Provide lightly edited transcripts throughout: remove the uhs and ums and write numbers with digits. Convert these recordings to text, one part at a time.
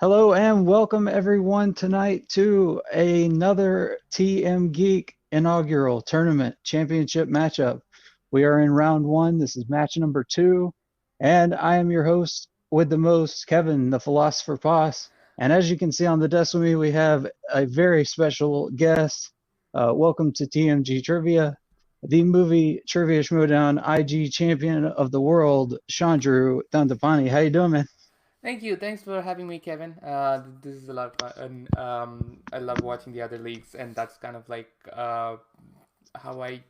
Hello and welcome everyone tonight to another TMGeek inaugural tournament championship matchup. We are in round one. This is match number 2, and I am your host with the most, Kevin, the Philosopher Boss. And as you can see on the desk with me, we have a very special guest. Welcome to TMG Trivia, the movie trivia showdown IG champion of the world, Chandru Dhandapani. How you doing, man? Thank you. Thanks for having me, Kevin. This is a lot of fun. I love watching the other leagues, and that's kind of like how I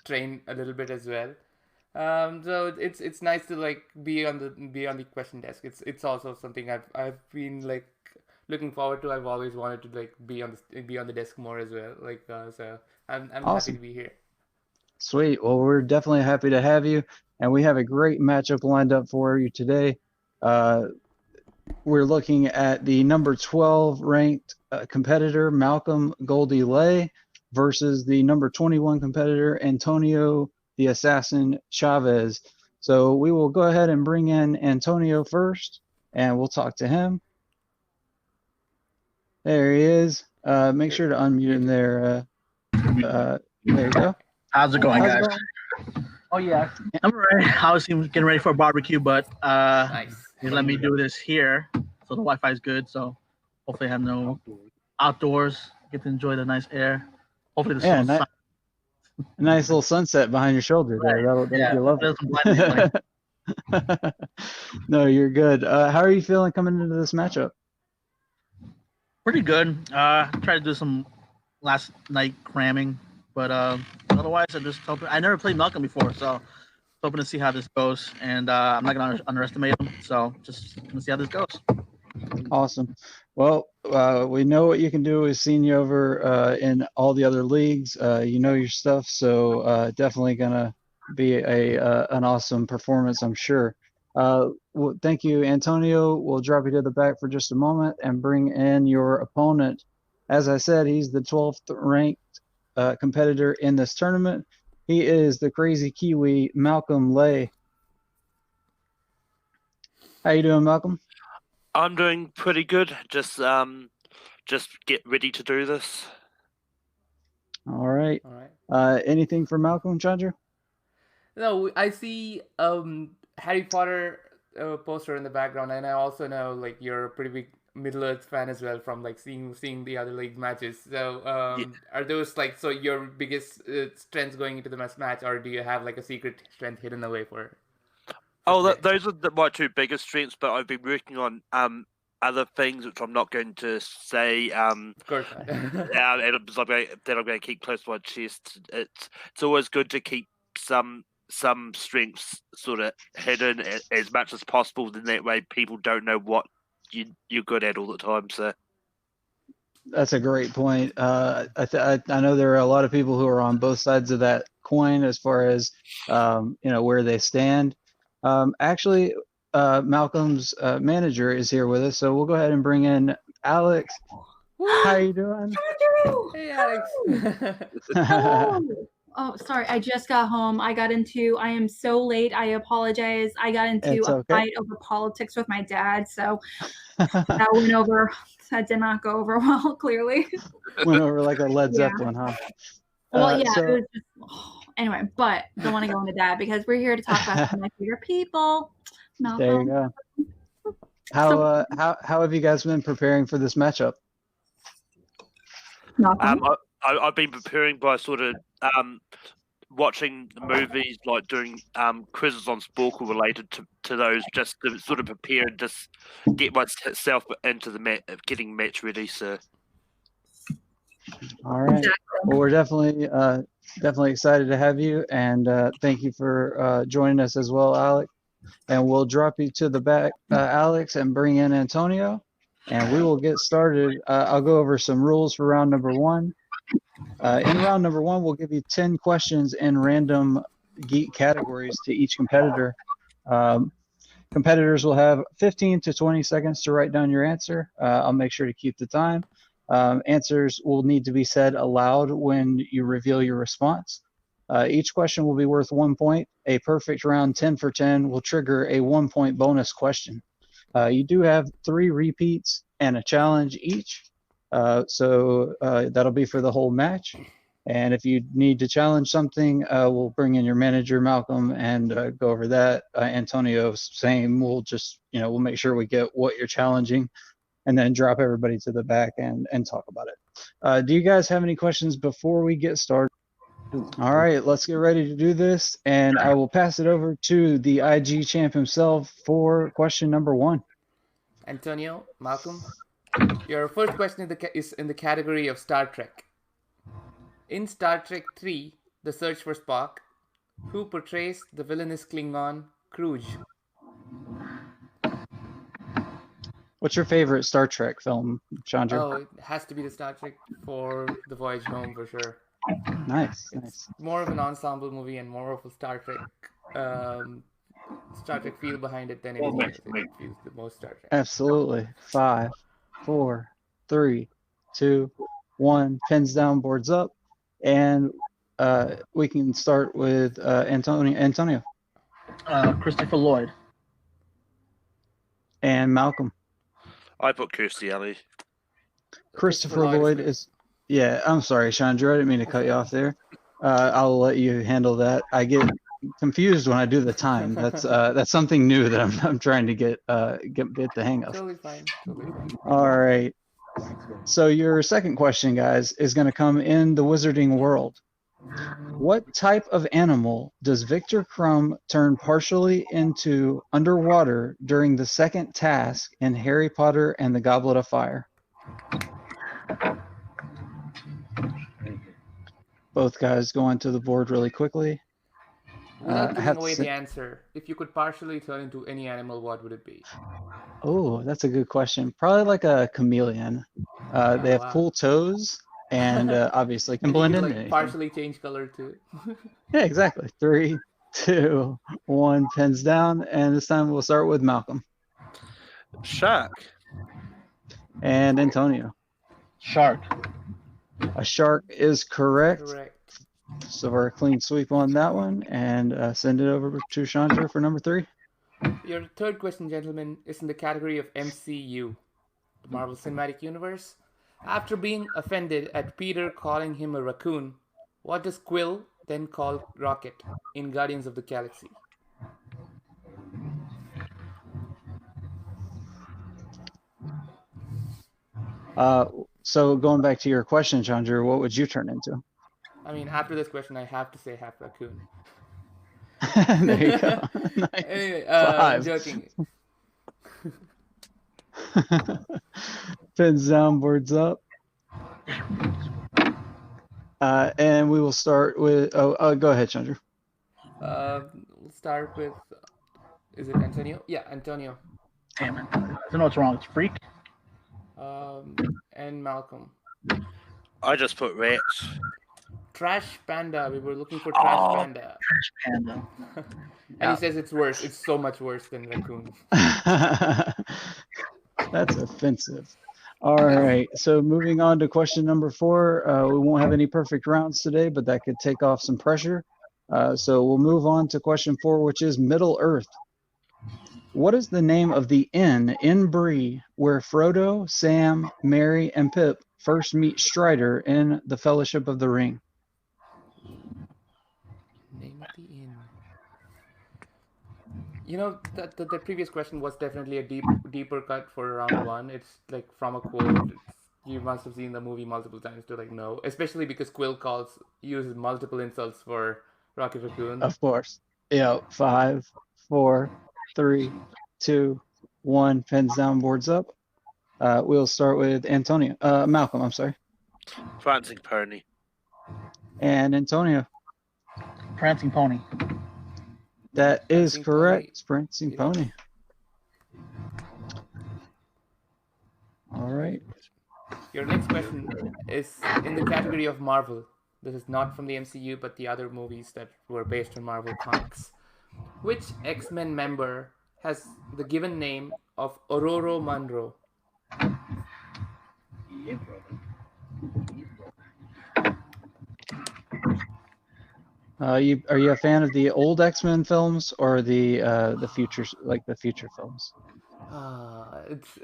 train a little bit as well. So it's nice to like be on the question desk. It's also something I've been like looking forward to. I've always wanted to like be on the desk more as well. So I'm happy to Awesome. be here. Sweet. Well, we're definitely happy to have you, and we have a great matchup lined up for you today. Uh, we're looking at the number 12 ranked competitor, Malcolm Goldie Lay, versus the number 21 competitor, Antonio the Assassin Chavez. So we will go ahead and bring in Antonio first, and we'll talk to him. There he is. Make sure to unmute him there. There you go. How's it going, How's it guys? going? Oh yeah, I'm alright. I was getting ready for a barbecue, but nice. they let me do this here, so the Wi-Fi is good. So hopefully, I have no outdoors. Get to enjoy the nice air. Hopefully, the Yeah, sun. a nice little sunset behind your shoulder there. That'll be lovely. No, you're good. How are you feeling coming into this matchup? Pretty good. Tried to do some last night cramming, but otherwise, I just hoping. I never played Malcolm before, so hoping to see how this goes. And I'm not gonna underestimate him. So just gonna see how this goes. Awesome. Well, we know what you can do. We've seen you over in all the other leagues. You know your stuff, so definitely gonna be an awesome performance, I'm sure. Well, thank you, Antonio. We'll drop you to the back for just a moment and bring in your opponent. As I said, he's the 12th ranked competitor in this tournament. He is the Crazy Kiwi, Malcolm Lay. How you doing, Malcolm? I'm doing pretty good. Just get ready to do this. All right. All right. Anything for Malcolm, Chandru? No, I see Harry Potter poster in the background, and I also know like you're a pretty big Middle Earth fan as well from like seeing the other league matches. So are those like so your biggest strengths going into the match, or do you have like a secret strength hidden away for? Those are my two biggest strengths, but I've been working on other things which I'm not going to say. Of course. that I'm going to keep close to my chest. It's always good to keep some strengths sort of hidden as much as possible. Then that way people don't know what you're good at all the time. So that's a great point. I know there are a lot of people who are on both sides of that coin as far as where they stand. Actually, Malcolm's manager is here with us, so we'll go ahead and bring in Alex. How are you doing? Hey, Alex. Hello. Oh, sorry. I just got home. I am so late. I apologize. I got into a fight over politics with my dad, so that did not go over well, clearly. Went over like a Led Zeppelin, huh? Well, yeah. It was just, anyway, but don't want to go into that because we're here to talk about some of my favorite people. Malcolm. There you go. How have you guys been preparing for this matchup? I've been preparing by sort of watching the movies, like doing quizzes on Sporkle related to those, just to sort of prepare and just get myself into the getting match ready. So, all right. Exactly. Well, we're definitely excited to have you, and thank you for joining us as well, Alex. And we'll drop you to the back, Alex, and bring in Antonio, and we will get started. I'll go over some rules for round number 1. In round number 1, we'll give you 10 questions in random geek categories to each competitor. Competitors will have 15 to 20 seconds to write down your answer. I'll make sure to keep the time. Answers will need to be said aloud when you reveal your response. Each question will be worth 1 point. A perfect round 10 for 10 will trigger a 1-point bonus question. You do have 3 repeats and a challenge each. So that'll be for the whole match. And if you need to challenge something, we'll bring in your manager, Malcolm, and go over that. Antonio, same. We'll just, we'll make sure we get what you're challenging and then drop everybody to the back and talk about it. Do you guys have any questions before we get started? All right, let's get ready to do this. And I will pass it over to the IG champ himself for question number 1. Antonio, Malcolm, your first question is in the category of Star Trek. In Star Trek 3, The Search for Spock, who portrays the villainous Klingon Kruge? What's your favorite Star Trek film, Chandru? Oh, it has to be the Star Trek for The Voyage Home for sure. Nice. It's more of an ensemble movie and more of a Star Trek feel behind it than anything else. It feels the most Star Trek. Absolutely. 5, 4, 3, 2, 1. Pens down, boards up. And we can start with Antonio. Christopher Lloyd. And Malcolm. I put Kirstie Alley. Christopher Lloyd is... Yeah, I'm sorry, Chandru. I didn't mean to cut you off there. I'll let you handle that. I get confused when I do the time. That's something new that I'm trying to get the hang of. Totally fine. All right. So your second question, guys, is going to come in the wizarding world. What type of animal does Victor Crumb turn partially into underwater during the second task in Harry Potter and the Goblet of Fire? Both guys go onto the board really quickly. Without giving away the answer, if you could partially turn into any animal, what would it be? Oh, that's a good question. Probably like a chameleon. They have cool toes and obviously can blend in. Like partially change color too. Yeah, exactly. 3, 2, 1, pens down, and this time we'll start with Malcolm. Shark. And Antonio. Shark. A shark is correct. Correct. So we're a clean sweep on that one, and send it over to Chandru for number 3. Your third question, gentlemen, is in the category of MCU, the Marvel Cinematic Universe. After being offended at Peter calling him a raccoon, what does Quill then call Rocket in Guardians of the Galaxy? So going back to your question, Chandru, what would you turn into? I mean, after this question, I have to say half raccoon. There you go. Nice. Anyway, 5. I'm joking. Pins down, boards up. And we will start with... go ahead, Chandru. We'll start with... Is it Antonio? Yeah, Antonio. Damn it. I don't know what's wrong. It's Freak. And Malcolm. I just put Rex. Trash Panda. We were looking for Trash Panda. Trash Panda. And he says it's worse. It's so much worse than raccoon. That's offensive. All right. So moving on to question number 4. We won't have any perfect rounds today, but that could take off some pressure. So we'll move on to question 4, which is Middle Earth. What is the name of the inn in Bree where Frodo, Sam, Merry, and Pip first meet Strider in the Fellowship of the Ring? Name of the inn. You know, the previous question was definitely a deeper cut for round 1. It's like from a quote. You must have seen the movie multiple times to know, especially because Quill uses multiple insults for Rocket Raccoon. Of course. Yeah. 5, 4, 3, 2, 1. Pens down, boards up. We'll start with Malcolm, I'm sorry. Prancing Pony. And Antonio. Prancing Pony. That is correct. Prancing Pony. All right. Your next question is in the category of Marvel. This is not from the MCU, but the other movies that were based on Marvel Comics. Which X-Men member has the given name of Ororo Munro? Are you a fan of the old X-Men films or the future, like the future films? It's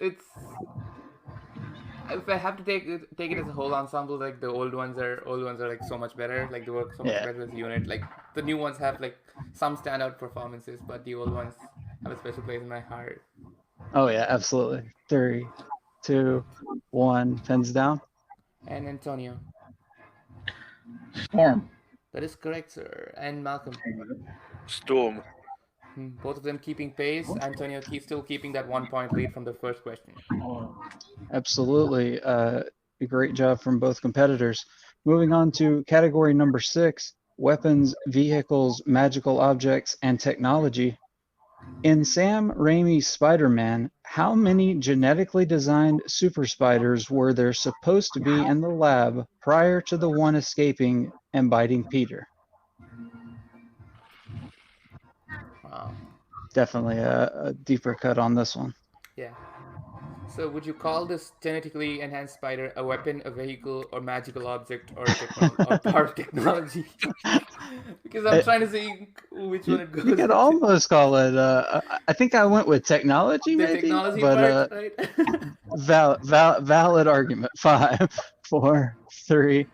if I have to take it as a whole ensemble, like the old ones are like so much better. Like they work so much better as a unit. Like the new ones have like some standout performances, but the old ones have a special place in my heart. Oh yeah, absolutely. 3, 2, 1, pens down. And Antonio. Storm. That is correct, sir. And Malcolm. Storm. Both of them keeping pace. Antonio still keeping that 1-point lead from the first question. Absolutely. A great job from both competitors. Moving on to category number 6, weapons, vehicles, magical objects, and technology. In Sam Raimi's Spider-Man, how many genetically designed super spiders were there supposed to be in the lab prior to the one escaping and biting Peter? Wow. Definitely a deeper cut on this one. Yeah. So would you call this genetically enhanced spider a weapon, a vehicle, or magical object, or or part of technology? Because I'm trying to see which one it goes. You could almost call it. I think I went with technology, the maybe. Technology but part, right? valid argument. 5, 4, 3,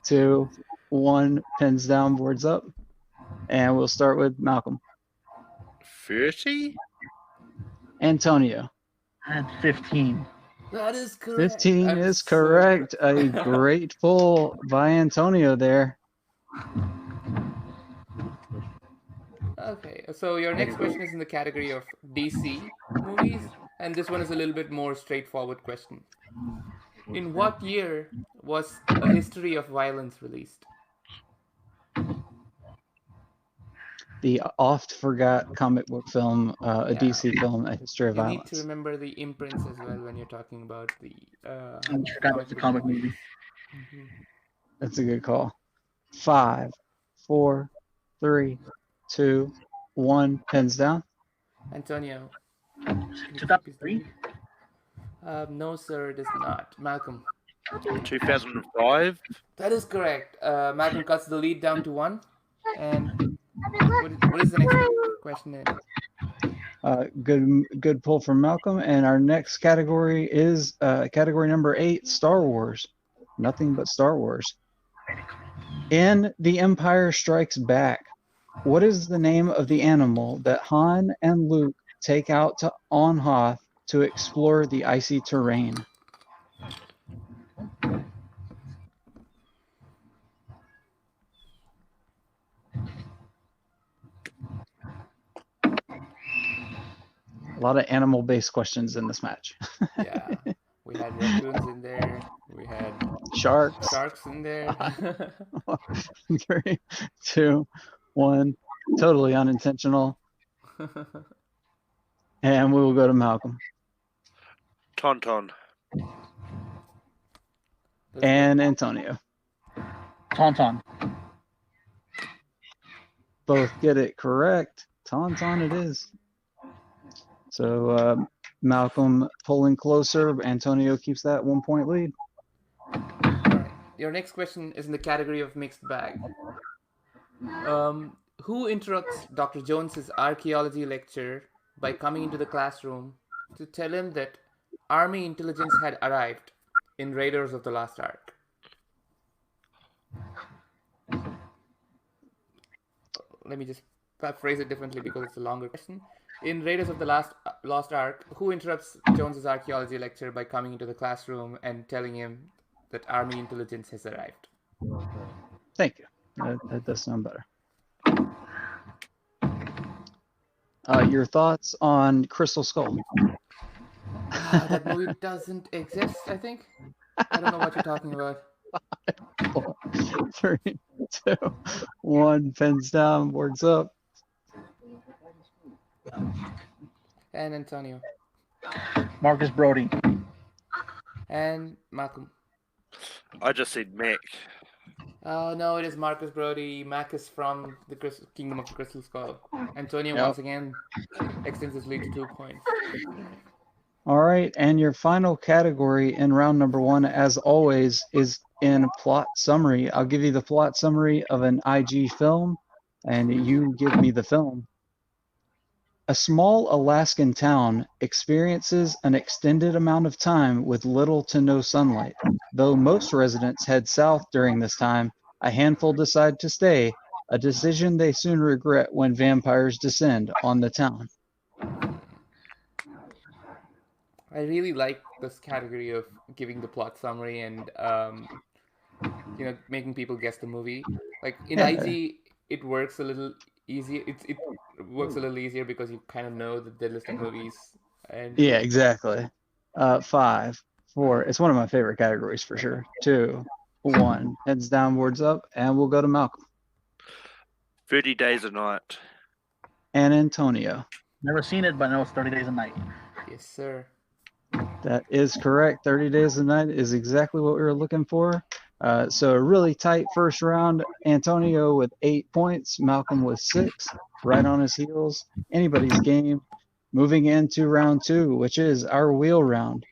2, 1. Pens down, boards up, and we'll start with Malcolm. 30. Antonio. And 15. That is correct. 15 is correct. A great pull by Antonio there. Okay, so your next question is in the category of DC movies, and this one is a little bit more straightforward question. In what year was A History of Violence released? The oft-forgot comic book film, a DC film, A History of Violence. You need to remember the imprints as well when you're talking about the comic movie. Mm-hmm. That's a good call. 5, 4, 3, 2, 1. Pens down. Antonio. 2003? No, sir, it is not. Malcolm. 2005. That is correct. Malcolm cuts the lead down to 1. And what is the next question then? Good pull from Malcolm. And our next category is category number 8, Star Wars. Nothing but Star Wars. In The Empire Strikes Back, what is the name of the animal that Han and Luke take out on Hoth to explore the icy terrain? A lot of animal-based questions in this match. Yeah, we had raccoons in there. We had sharks in there. 3, 2, 1. Totally unintentional. And we will go to Malcolm. Tauntaun. And Antonio. Tauntaun. Both get it correct. Tauntaun it is. So Malcolm pulling closer. Antonio keeps that 1-point lead. All right. Your next question is in the category of mixed bag. Who interrupts Dr. Jones's archaeology lecture by coming into the classroom to tell him that Army intelligence had arrived in Raiders of the Lost Ark? Let me just phrase it differently because it's a longer question. In Raiders of the Lost Ark, who interrupts Jones's archaeology lecture by coming into the classroom and telling him that Army intelligence has arrived? Thank you. That does sound better. Your thoughts on Crystal Skull? That movie doesn't exist, I think. I don't know what you're talking about. 5, 4, 3, 2, 1. Pens down, boards up. And Antonio. Marcus Brody. And Malcolm. I just said Mac. Oh, no, it is Marcus Brody. Mac is from the Kingdom of the Crystal Skull. Antonio once again extends his lead to 2 points. All right, and your final category in round number 1, as always, is in plot summary. I'll give you the plot summary of an IG film, and you give me the film. A small Alaskan town experiences an extended amount of time with little to no sunlight. Though most residents head south during this time, a handful decide to stay, a decision they soon regret when vampires descend on the town. I really like this category of giving the plot summary and making people guess the movie. Like in IG, it works a little easier. It works a little easier because you kind of know the list of movies. And yeah, exactly. 5, 4. It's one of my favorite categories for sure. 2, 1. Heads downwards up, and we'll go to Malcolm. 30 Days a Night. And Antonio. Never seen it, but I know it's 30 Days a Night. Yes, sir. That is correct. 30 Days a Night is exactly what we were looking for. So a really tight first round. Antonio with 8 points. Malcolm with 6. Right on his heels. Anybody's game. Moving into round 2, which is our wheel round.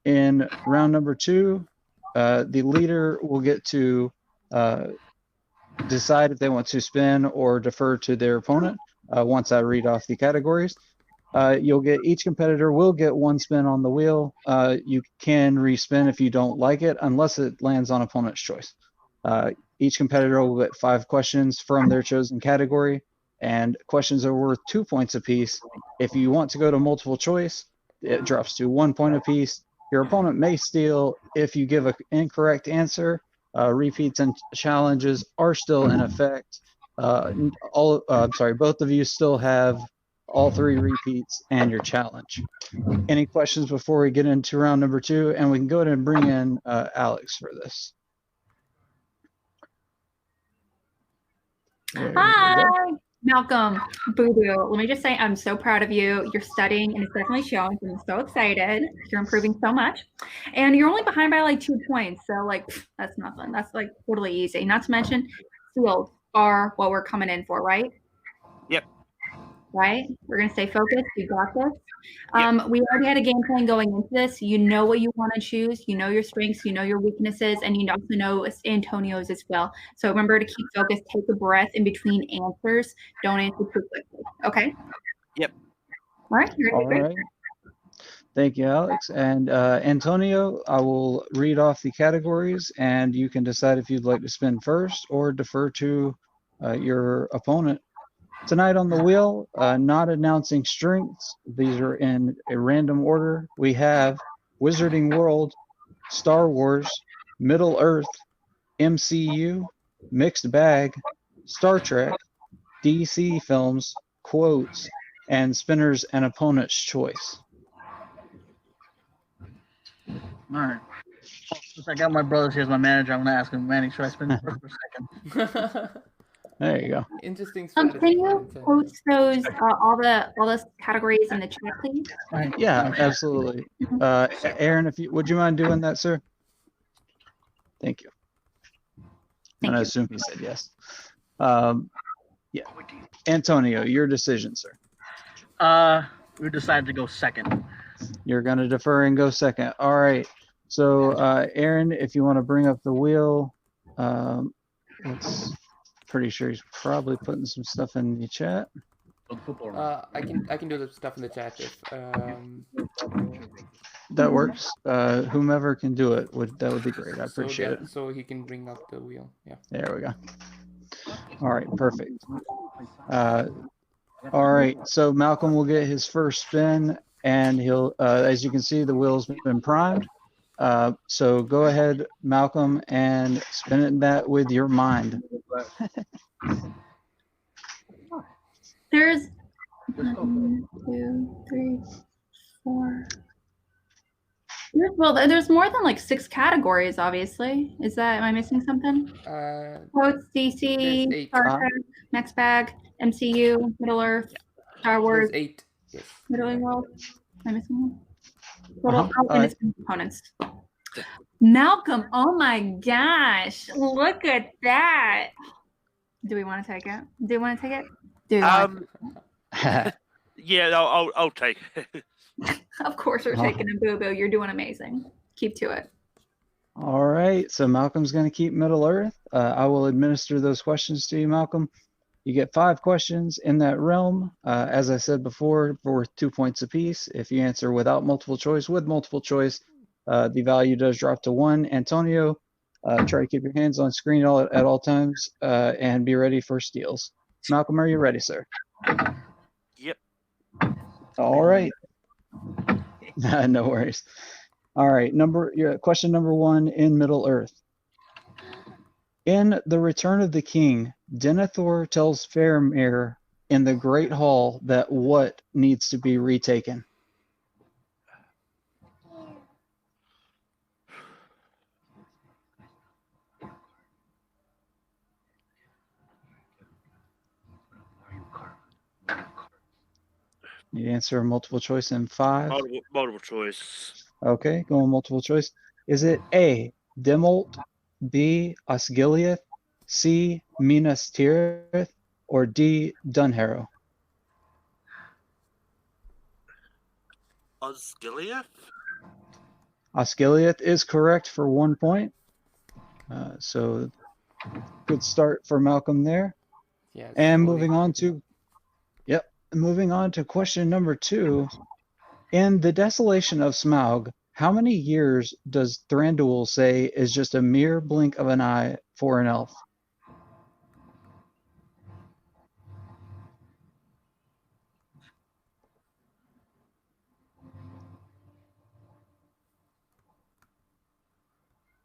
In round number 2, the leader will get to decide if they want to spin or defer to their opponent. Once I read off the categories, each competitor will get 1 spin on the wheel. You can respin if you don't like it, unless it lands on opponent's choice. Each competitor will get 5 questions from their chosen category, and questions are worth 2 points apiece. If you want to go to multiple choice, it drops to 1 point apiece. Your opponent may steal if you give an incorrect answer. Repeats and challenges are still in effect. Both of you still have all 3 repeats and your challenge. Any questions before we get into round number 2? And we can go ahead and bring in Alex for this. Hi, Malcolm. Boo-boo. Let me just say I'm so proud of you. You're studying and it's definitely showing. I'm so excited. You're improving so much. And you're only behind by like 2 points. So like, that's nothing. That's like totally easy. Not to mention, seals are what we're coming in for, right? Yep. Right? We're going to stay focused. You got this. We already had a game plan going into this. You know what you want to choose. You know your strengths. You know your weaknesses. And you also know Antonio's as well. So remember to keep focused. Take a breath in between answers. Don't answer too quickly. Okay? Yep. All right. All right. Thank you, Alex. And Antonio, I will read off the categories, and you can decide if you'd like to spin first or defer to your opponent. Tonight on the wheel, not announcing strengths. These are in a random order. We have Wizarding World, Star Wars, Middle Earth, MCU, Mixed Bag, Star Trek, DC films, quotes, and spinners and opponent's choice. All right. Since I got my brothers here as my manager, I'm going to ask him, Manny, should I spin first or second? There you go. Interesting strategy. Can you post those all those categories in the chat, please? Yeah, absolutely. Aaron, would you mind doing that, sir? Thank you. And I assume he said yes. Yeah. Antonio, your decision, sir. We decided to go second. You're going to defer and go second. All right. So, Aaron, if you want to bring up the wheel, pretty sure he's probably putting some stuff in the chat. I can do the stuff in the chat if that works. Whomever can do it that would be great. I appreciate it. So he can bring up the wheel. Yeah. There we go. All right, perfect. All right, so Malcolm will get his first spin, and he'll, as you can see, the wheel's been primed. So go ahead, Malcolm, and spin that with your mind. There's 1, 2, 3, 4. Well, there's more than like 6 categories, obviously. Am I missing something? Quotes, DC, Star Trek, Next Bag, MCU, Middle Earth, Star Wars. There's 8. Yes. Middle World. Am I missing one? Total components. Malcolm, oh my gosh, look at that. Do we want to take it? Do you want to take it? Yeah, I'll take it. Of course we're taking a boo-boo. You're doing amazing. Keep to it. All right, so Malcolm's going to keep Middle Earth. I will administer those questions to you, Malcolm. You get 5 questions in that realm. As I said before, worth 2 points apiece. If you answer without multiple choice, with multiple choice, the value does drop to 1. Antonio, try to keep your hands on screen at all times and be ready for steals. Malcolm, are you ready, sir? Yep. All right. No worries. All right. Question number 1 in Middle Earth. In The Return of the King, Denethor tells Faramir in the Great Hall that what needs to be retaken? You answer multiple choice in 5. Multiple choice. Okay, going multiple choice. Is it A, Demolt, B, Osgiliath, C, Minas Tirith, or D, Dunharrow? Osgiliath? Osgiliath is correct for 1 point. So good start for Malcolm there. Yeah. And moving on to question number 2. In The Desolation of Smaug, how many years does Thranduil say is just a mere blink of an eye for an elf?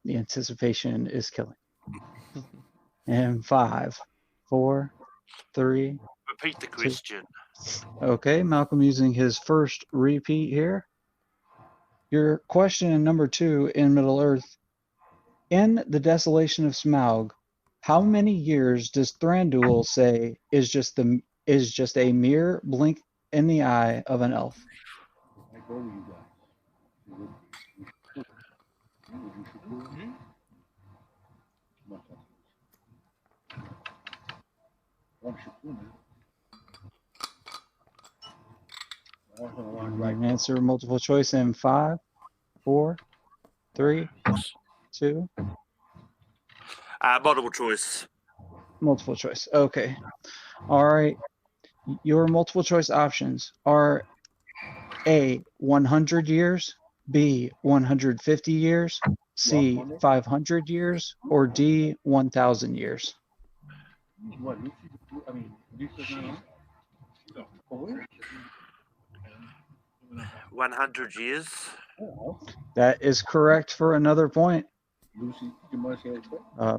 The anticipation is killing. And 5, 4, 3. Repeat the question. Okay, Malcolm using his first repeat here. Your question number 2 in Middle Earth. In The Desolation of Smaug, how many years does Thranduil say is just a mere blink in the eye of an elf? Answer multiple choice in 5, 4, 3, 2. Multiple choice. Multiple choice. Okay. All right. Your multiple choice options are A, 100 years, B, 150 years, C, 500 years, or D, 1,000 years. 100 years. That is correct for another point.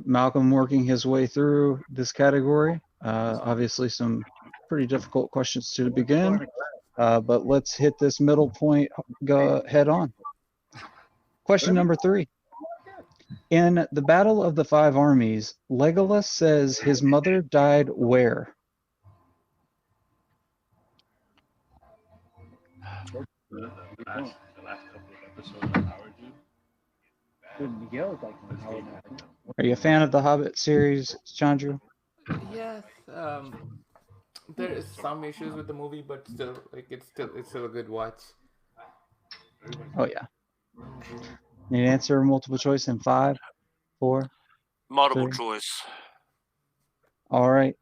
Malcolm working his way through this category. Obviously some pretty difficult questions to begin, but let's hit this middle point go head on. Question number 3. In the Battle of the Five Armies, Legolas says his mother died where? Are you a fan of the Hobbit series, Chandru? Yes. There is some issues with the movie, but still, it's still a good watch. Oh yeah. Need to answer multiple choice in 5, 4. Multiple 3. choice. All right.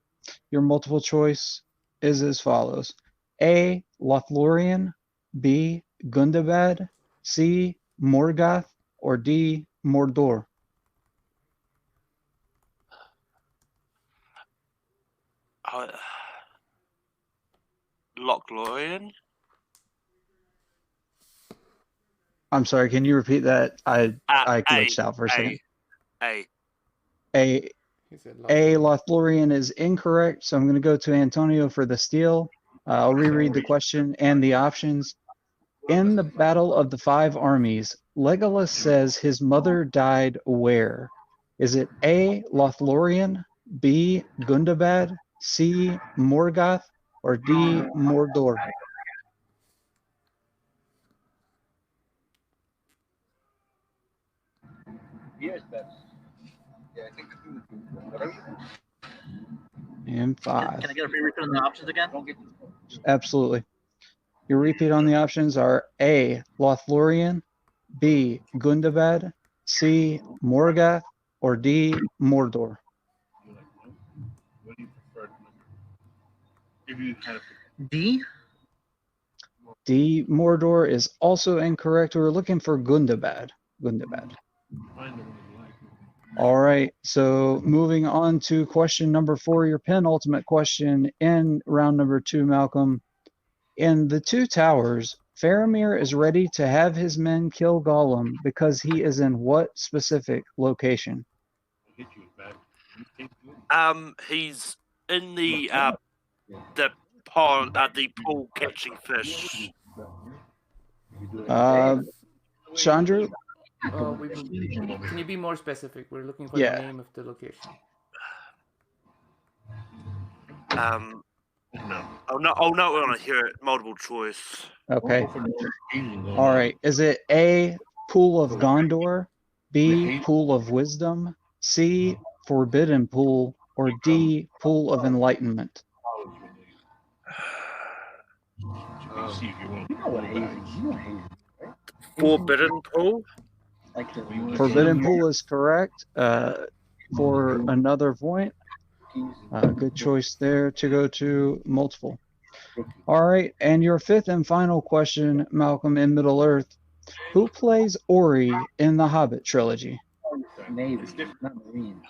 Your multiple choice is as follows: A, Lothlorien, B, Gundabad, C, Morgoth, or D, Mordor. Lothlorien. I'm sorry, can you repeat that? I glitched out for a second. A, Lothlorien is incorrect, so I'm going to go to Antonio for the steal. I'll reread the question and the options. In the Battle of the Five Armies, Legolas says his mother died where? Is it A, Lothlorien, B, Gundabad, C, Morgoth, or D, Mordor? And 5. Can I get a free repeat on the options again? Absolutely. Your repeat on the options are A, Lothlorien, B, Gundabad, C, Morgoth, or D, Mordor. D. D. Mordor is also incorrect. We're looking for Gundabad. Gundabad. All right, so moving on to question number 4, your penultimate question in round number 2, Malcolm. In The Two Towers, Faramir is ready to have his men kill Gollum because he is in what specific location? He's in the pond, the pool catching fish. Chandru? Can you be more specific? We're looking for Yeah. the name of the location. I'll not want to hear it. Multiple choice. Okay. All right. Is it A, Pool of Gondor, B, Pool of Wisdom, C, Forbidden Pool, or D, Pool of Enlightenment? Forbidden pool. Forbidden Pool is correct. For another point, good choice there to go to multiple. All right, and your 5th and final question, Malcolm, in Middle Earth. Who plays Ori in the Hobbit trilogy? Navy, not Marine.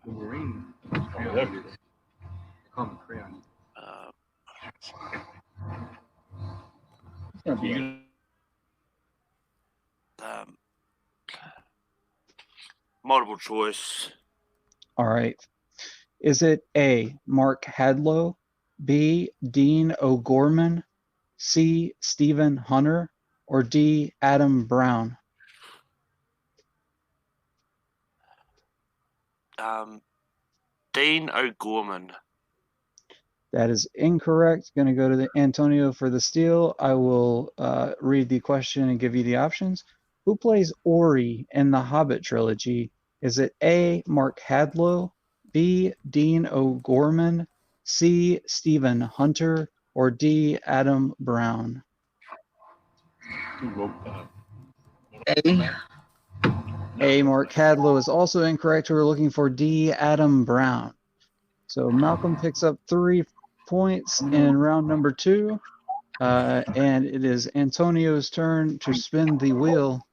Marine. Multiple choice. All right. Is it A, Mark Hadlow, B, Dean O'Gorman, C, Stephen Hunter, or D, Adam Brown? Dean O'Gorman. That is incorrect. Going to go to the Antonio for the steal. I will read the question and give you the options. Who plays Ori in the Hobbit trilogy? Is it A, Mark Hadlow, B, Dean O'Gorman, C, Stephen Hunter, or D, Adam Brown? A, Mark Hadlow is also incorrect. We're looking for D, Adam Brown. So Malcolm picks up 3 points in round number 2. And it is Antonio's turn to spin the wheel.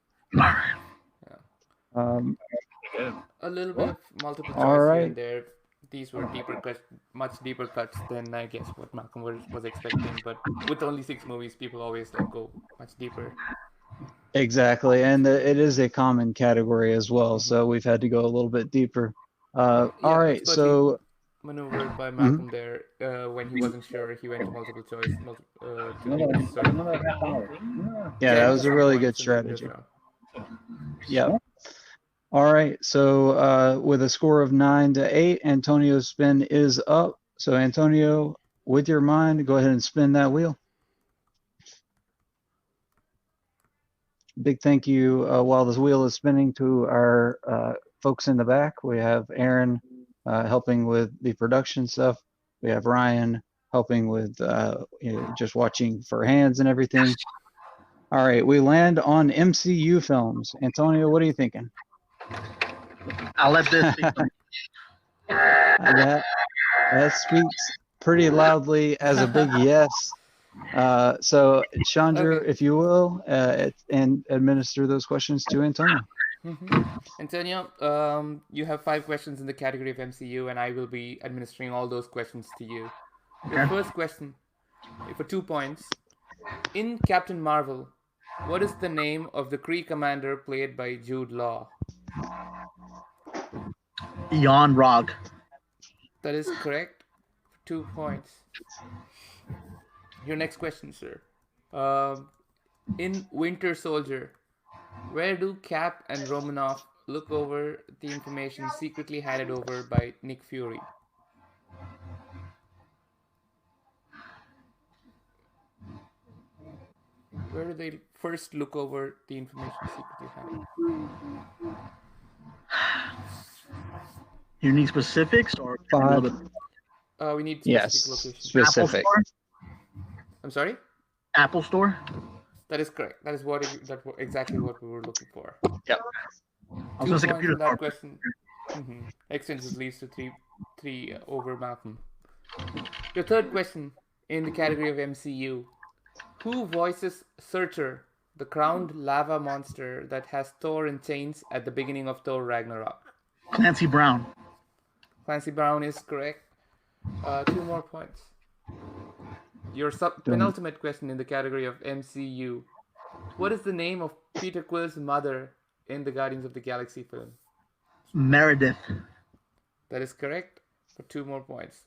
A little bit of multiple choice All here right. and there. These were deeper cuts, much deeper cuts than I guess what Malcolm was expecting. But with only 6 movies, people always go much deeper. Exactly, and it is a common category as well, so we've had to go a little bit deeper. All right, so maneuvered by Malcolm there when he wasn't sure. He went to multiple choice. Yeah, that was a really good strategy. Yeah. All right, so with a score of 9-8, Antonio's spin is up. So Antonio, with your mind, go ahead and spin that wheel. Big thank you while this wheel is spinning to our folks in the back. We have Aaron helping with the production stuff. We have Ryan helping with just watching for hands and everything. All right, we land on MCU films. Antonio, what are you thinking? I'll let this be. That speaks pretty loudly as a big yes. So Chandru, Okay. if you will, and administer those questions to Antonio. Antonio, you have 5 questions in the category of MCU, and I will be administering all those questions to you. Your first question, for 2 points. In Captain Marvel, what is the name of the Kree commander played by Jude Law? Jan Rog. That is correct. 2 points. Your next question, sir. In Winter Soldier, where do Cap and Romanoff look over the information secretly handed over by Nick Fury? Where do they first look over the information secretly handed? You need specifics or a little bit? We need Yes, specific location. specific. Apple Store? I'm sorry? Apple Store? That is correct. That is exactly what we were looking for. Yep. I was going to say 2 points computer on that store. question. Extensions leads to 3 over Malcolm. Your third question. in the category of MCU. Who voices Surtur, the crowned lava monster that has Thor in chains at the beginning of Thor Ragnarok? Clancy Brown. Clancy Brown is correct. 2 more points. Your penultimate question in the category of MCU. What is the name of Peter Quill's mother in the Guardians of the Galaxy film? Meredith. That is correct for 2 more points.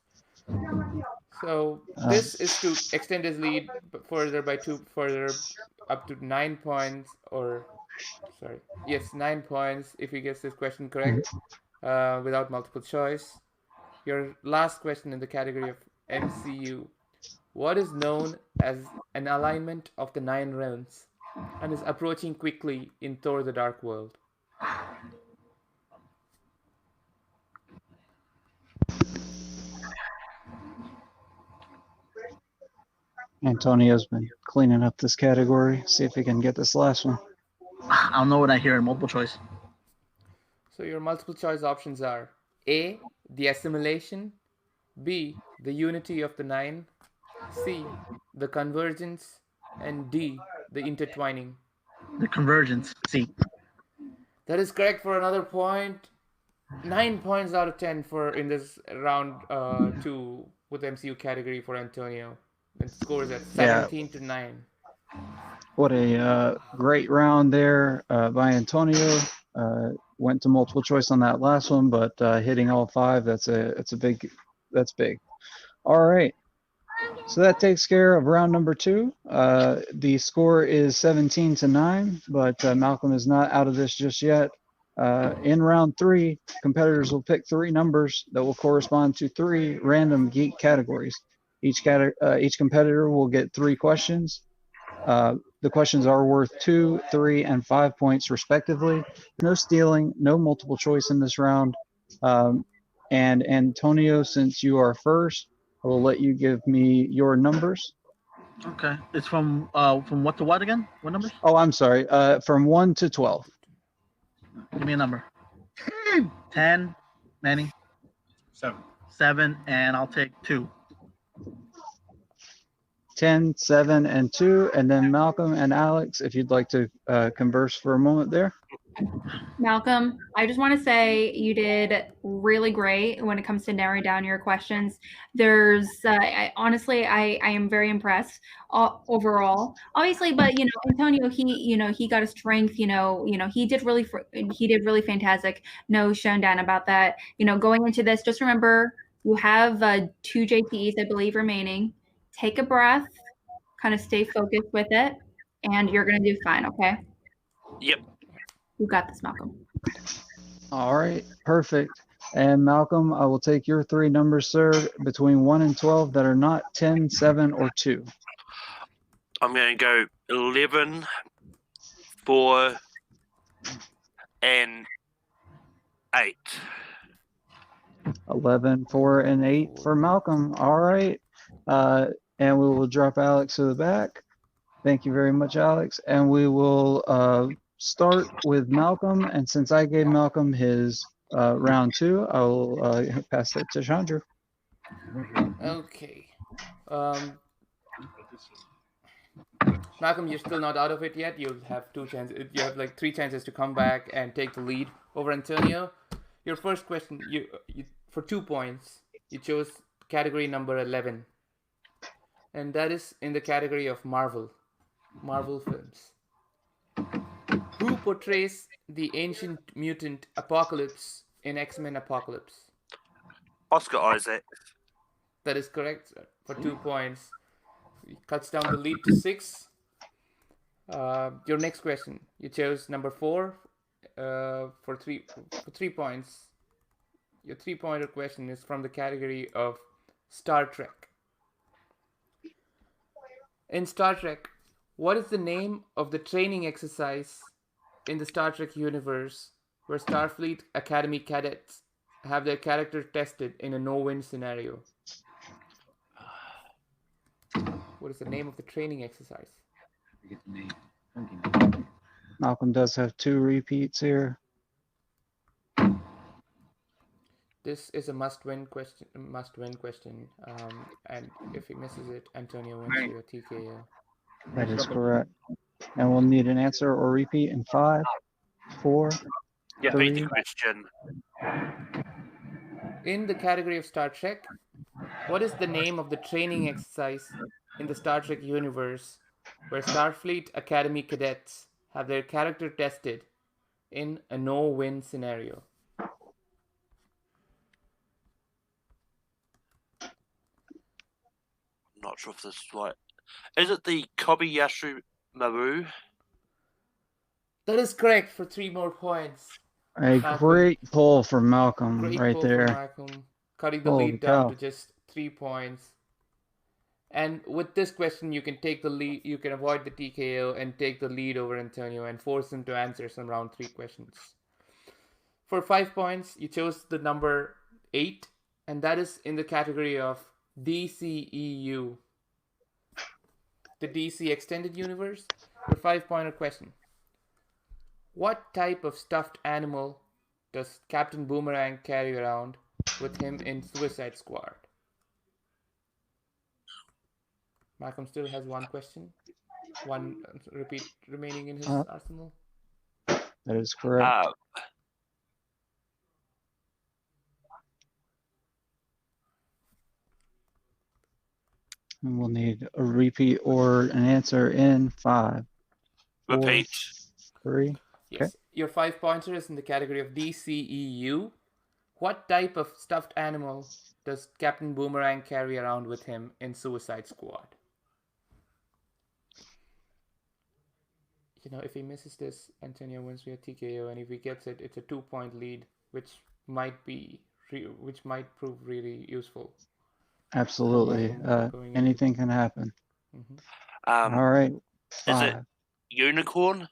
So this is to extend his lead further by 2 further up to 9 points, or sorry, yes, 9 points if he gets this question correct without multiple choice. Your last question in the category of MCU. What is known as an alignment of the 9 realms and is approaching quickly in Thor: The Dark World? Antonio's been cleaning up this category. See if he can get this last one. I don't know what I hear in multiple choice. So your multiple choice options are A, the assimilation, B, the unity of the 9, C, the convergence, and D, the intertwining. The convergence. C. That is correct for another point. 9 points out of 10 for in this round 2 with the MCU category for Antonio. The score is at 17-9. What a great round there by Antonio. Went to multiple choice on that last one, but hitting all 5, that's big. All right. So that takes care of round number 2. The score is 17-9, but Malcolm is not out of this just yet. In round 3, competitors will pick 3 numbers that will correspond to 3 random geek categories. Each competitor will get 3 questions. The questions are worth 2, 3, and 5 points respectively. No stealing, no multiple choice in this round. And Antonio, since you are first, I will let you give me your numbers. Okay. It's from what to what again? What numbers? Oh, I'm sorry. From 1 to 12. Give me a number. 10. Manny. 7. 7, and I'll take 2. 10, 7, and 2. And then Malcolm and Alex, if you'd like to converse for a moment there. Malcolm, I just want to say you did really great when it comes to narrowing down your questions. There's honestly, I am very impressed overall. Obviously, but Antonio, he got a strength. He did really fantastic. No showdown about that. Going into this, just remember you have 2 JTEs, I believe, remaining. Take a breath, kind of stay focused with it, and you're gonna do fine. Okay. Yep. You got this, Malcolm. All right, perfect. And Malcolm, I will take your 3 numbers, sir, between 1 and 12 that are not 10, 7, or 2. I'm going to go 11, 4, and 8. 11, 4, and 8 for Malcolm. All right. And we will drop Alex to the back. Thank you very much, Alex. And we will start with Malcolm. And since I gave Malcolm his round 2, I will pass that to Chandru. Okay. Malcolm, you're still not out of it yet. You'll have 2 chances. You have like 3 chances to come back and take the lead over Antonio. Your first question, you for 2 points, you chose category number 11. And that is in the category of Marvel films. Who portrays the ancient mutant Apocalypse in X-Men Apocalypse? Oscar Isaac. That is correct for 2 points. It cuts down the lead to 6. Your next question, you chose number 4 for 3 points. Your 3-pointer question is from the category of Star Trek. In Star Trek, what is the name of the training exercise in the Star Trek universe where Starfleet Academy cadets have their character tested in a no-win scenario? What is the name of the training exercise? Malcolm does have 2 repeats here. The this is a must-win question. And if he misses it, Antonio wins via TKO. That is correct. And we'll need an answer or repeat in 5, 4, Repeat 3. the question. In the category of Star Trek, what is the name of the training exercise in the Star Trek universe where Starfleet Academy cadets have their character tested in a no-win scenario? Not sure if this is right. Is it the Kobayashi Maru? That is correct for 3 more points. A great pull from Malcolm Great right pull there. from Malcolm, cutting the Holy lead down cow. to just 3 points. And with this question, you can take the lead. You can avoid the TKO and take the lead over Antonio and force him to answer some round 3 questions. For 5 points, you chose the number 8, and that is in the category of DCEU, the DC Extended Universe. For 5-pointer question: what type of stuffed animal does Captain Boomerang carry around with him in Suicide Squad? Malcolm still has 1 question, 1 repeat remaining in his arsenal. That is correct. And we'll need a repeat or an answer in 5, 4, Repeat. 3. Yes. Okay. Your 5-pointer is in the category of DCEU. What type of stuffed animal does Captain Boomerang carry around with him in Suicide Squad? You know, if he misses this, Antonio wins via TKO, and if he gets it, it's a 2-point lead, which might prove really useful. Absolutely. Anything can happen. Mm-hmm. All right. Is it unicorn?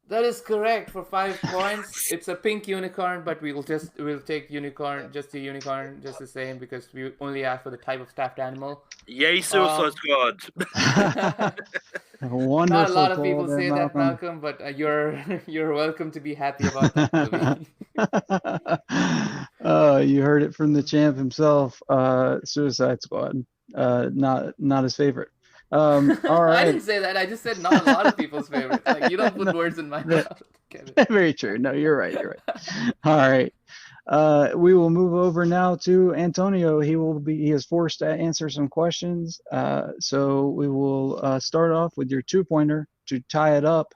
That is correct for 5 points. It's a pink unicorn, but we'll take unicorn, just the unicorn, just the same, because we only asked for the type of stuffed animal. Yay, Suicide Squad! Wonderful. Not a lot of people there, say that, Malcolm, but you're welcome to be happy about that movie. You heard it from the champ himself. Suicide Squad. Not his favorite. All right. I didn't say that. I just said not a lot of people's favorite. Like, you don't put words in my mouth, Kevin. Very true. No, you're right. You're right. All right. We will move over now to Antonio. He is forced to answer some questions. So we will start off with your 2-pointer to tie it up.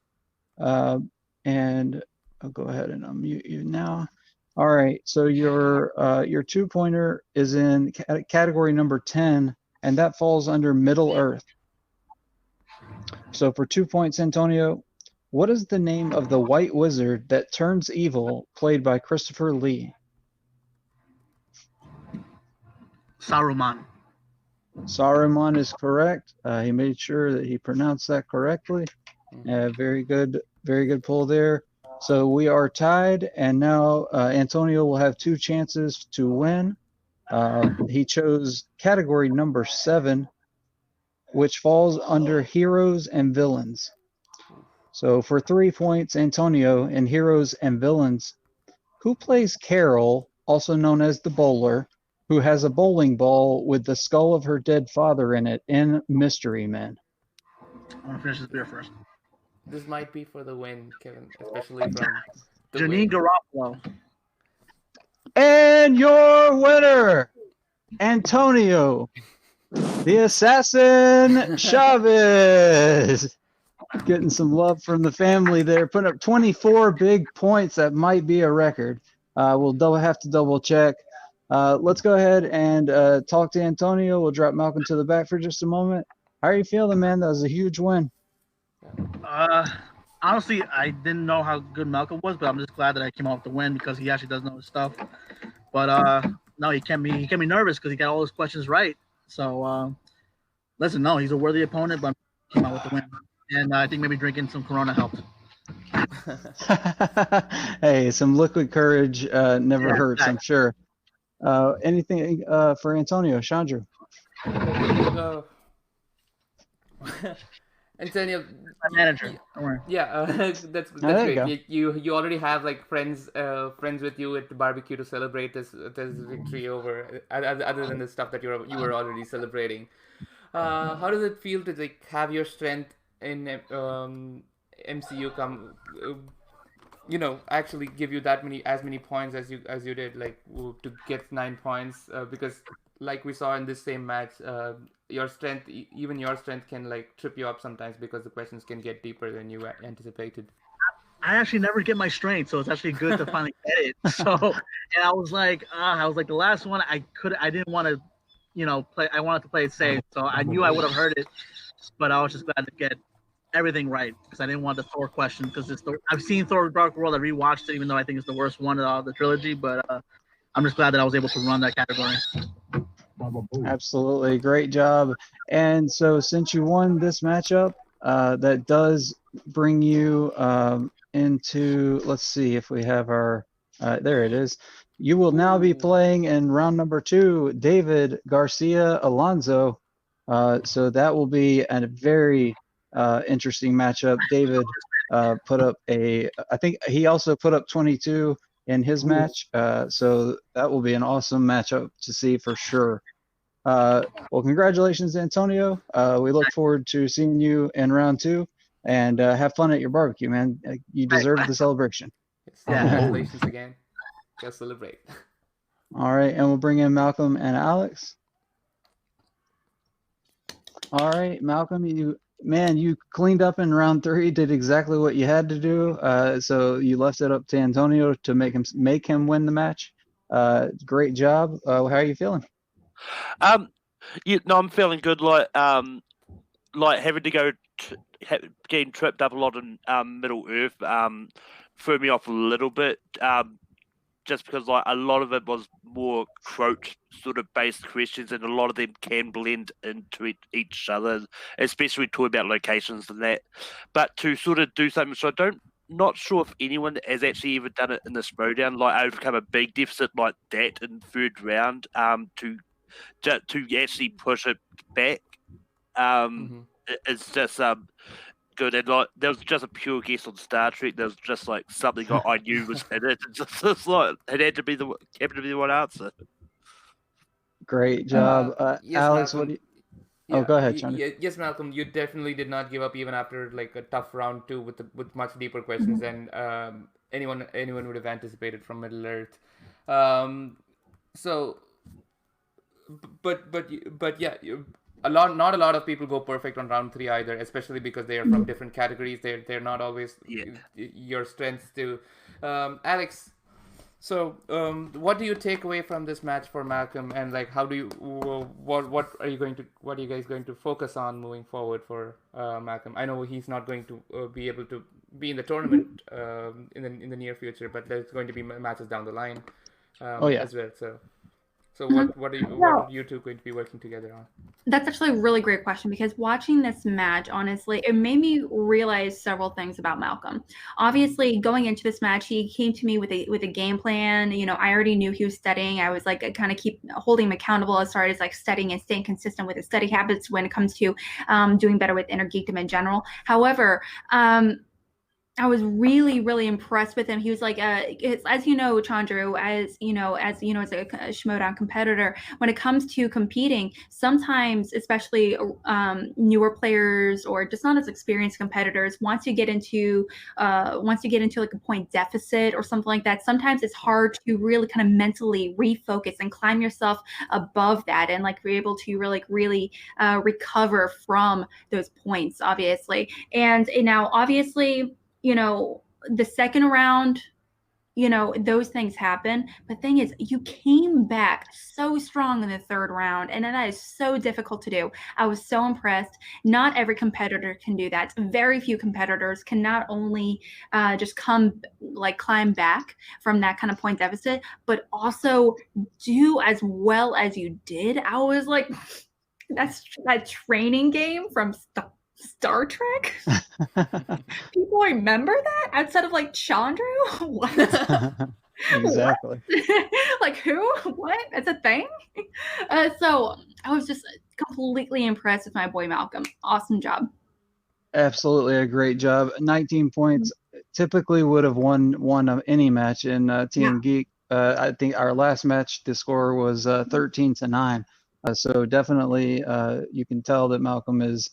And I'll go ahead and unmute you now. All right. So your 2-pointer is in category number 10, and that falls under Middle Earth. So for 2 points, Antonio, what is the name of the white wizard that turns evil, played by Christopher Lee? Saruman. Saruman is correct. He made sure that he pronounced that correctly. Very good pull there. So we are tied, and now Antonio will have 2 chances to win. He chose category number 7, which falls under heroes and villains. So for 3 points, Antonio, in heroes and villains, who plays Carol, also known as the bowler, who has a bowling ball with the skull of her dead father in it in Mystery Men? I want to finish this beer first. This might be for the win, Kevin, especially from the Janine Garofalo. And your winner, Antonio, the assassin Chavez. Getting some love from the family there, putting up 24 big points. That might be a record. We'll have to double check. Let's go ahead and talk to Antonio. We'll drop Malcolm to the back for just a moment. How are you feeling, man? That was a huge win. Honestly, I didn't know how good Malcolm was, but I'm just glad that I came out with the win because he actually does know his stuff. But no, he kept me nervous because he got all his questions right. So listen, no, he's a worthy opponent, but he came out with the win. And I think maybe drinking some Corona helped. Hey, some liquid courage never hurts, exactly. I'm sure. Anything for Antonio, Chandru? Antonio, My manager. Don't worry. yeah, that's there you go. great. You already have like friends with you at the barbecue to celebrate this victory over other than the stuff that you were already celebrating. How does it feel to like have your strength in MCU come actually give you as many points as you did, like to get 9 points, because like we saw in this same match, your strength, even your strength can like trip you up sometimes because the questions can get deeper than you anticipated. I actually never get my strength, so it's actually good to finally get it. So, and I was like the last one I didn't want to, play. I wanted to play it safe, so I knew I would have heard it, but I was just glad to get everything right because I didn't want the Thor question because I've seen Thor: Dark World. I rewatched it, even though I think it's the worst one of the trilogy. But I'm just glad that I was able to run that category. Absolutely, great job. And so, since you won this matchup, that does bring you into. Let's see if we have our. There it is. You will now be playing in round number 2, David Garcia Alonso. So that will be a very interesting matchup. David put up I think he also put up 22 in his match. So that will be an awesome matchup to see for sure. Well, congratulations, Antonio. We look forward to seeing you in round 2, and have fun at your barbecue, man. You deserve the celebration. Yes, congratulations again. Go celebrate. All right, and we'll bring in Malcolm and Alex. All right, Malcolm, you cleaned up in round 3, did exactly what you had to do. So you left it up to Antonio to make him win the match. Great job. How are you feeling? I'm feeling good. Like having to go getting tripped up a lot in Middle Earth threw me off a little bit. Just because like a lot of it was more Croat sort of based questions, and a lot of them can blend into each other, especially talking about locations and that. But to sort of do something, so not sure if anyone has actually ever done it in the Throwdown, like overcome a big deficit like that in third round, to actually push it back. It's just good, and like there was just a pure guess on Star Trek. There was just like something I knew was in it. It's like it happened to be the one answer. Great job, yes, Alex. Malcolm. What do you? Oh, go ahead, Chandru. Yes, Malcolm. You definitely did not give up even after like a tough round 2 with much deeper questions than anyone would have anticipated from Middle Earth. So, but yeah. Not a lot of people go perfect on round 3 either, especially because they are from different categories. They're not always your strengths too. Alex, so what do you take away from this match for Malcolm, and like how do you what are you guys going to focus on moving forward for Malcolm? I know he's not going to be able to be in the tournament in the near future, but there's going to be matches down the line as well. So what are you two going to be working together on? That's actually a really great question, because watching this match, honestly, it made me realize several things about Malcolm. Obviously, going into this match, he came to me with a game plan. I already knew he was studying. I was like kind of keep holding him accountable as far as like studying and staying consistent with his study habits when it comes to doing better with Innergeekdom in general. However, I was really, really impressed with him. He was like, as you know, Chandru, as a Schmodown competitor, when it comes to competing, sometimes, especially newer players or just not as experienced competitors, once you get into like a point deficit or something like that, sometimes it's hard to really kind of mentally refocus and climb yourself above that, and like be able to really recover from those points, obviously. And now, obviously, the second round, those things happen. But the thing is, you came back so strong in the third round, and that is so difficult to do. I was so impressed. Not every competitor can do that. Very few competitors can not only just climb back from that kind of point deficit, but also do as well as you did. I was like, that's that training game from Star Trek? People remember that outside of like Chandru? What? Exactly. What? Like who? What? That's a thing? So I was just completely impressed with my boy Malcolm. Awesome job. Absolutely a great job. 19 points. Typically would have won any match in TM Geek. I think our last match, the score was 13-9. So definitely, you can tell that Malcolm is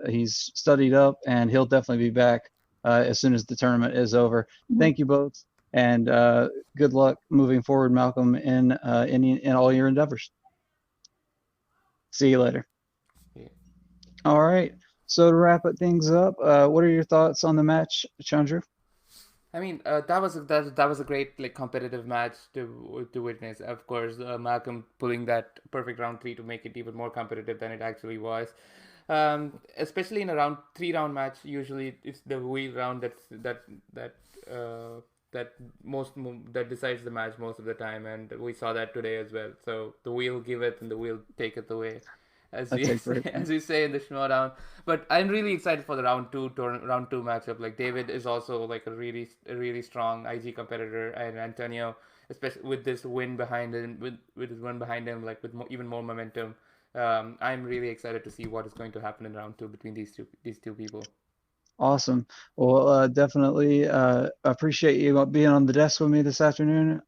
he's studied up, and he'll definitely be back as soon as the tournament is over. Thank you both, and good luck moving forward, Malcolm, in all your endeavors. See you later. Yeah. All right. So to wrap things up, what are your thoughts on the match, Chandru? I mean, that was a great like competitive match to witness. Of course, Malcolm pulling that perfect round 3 to make it even more competitive than it actually was. Especially in a round 3 round match, usually it's the wheel round that decides the match most of the time, and we saw that today as well. So the wheel give it and the wheel take it away, as we say in the Schmodown. But I'm really excited for the round two matchup. Like David is also like a really strong IG competitor, and Antonio, especially with this win behind him, with his win behind him, like with even more momentum. I'm really excited to see what is going to happen in round 2 between these two people. Awesome. Well, definitely appreciate you being on the desk with me this afternoon.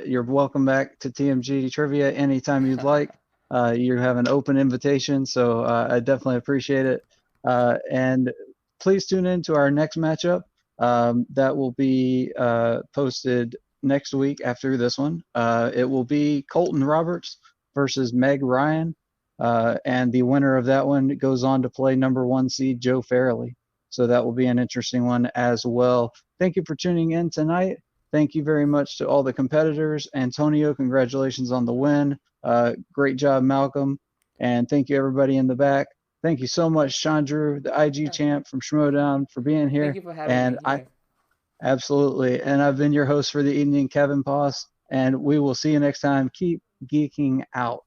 You're welcome back to TMG Trivia anytime you'd like. You have an open invitation, so I definitely appreciate it. And please tune in to our next matchup. That will be posted next week after this one. It will be Colton Roberts versus Meg Ryan. And the winner of that one goes on to play number 1 seed Joe Farrelly. So that will be an interesting one as well. Thank you for tuning in tonight. Thank you very much to all the competitors. Antonio, congratulations on the win. Great job, Malcolm. And thank you, everybody in the back. Thank you so much, Chandru, the IG champ from Schmodown, for being here. Thank you for having me. Absolutely. And I've been your host for the evening, Kevin Poss. And we will see you next time. Keep geeking out.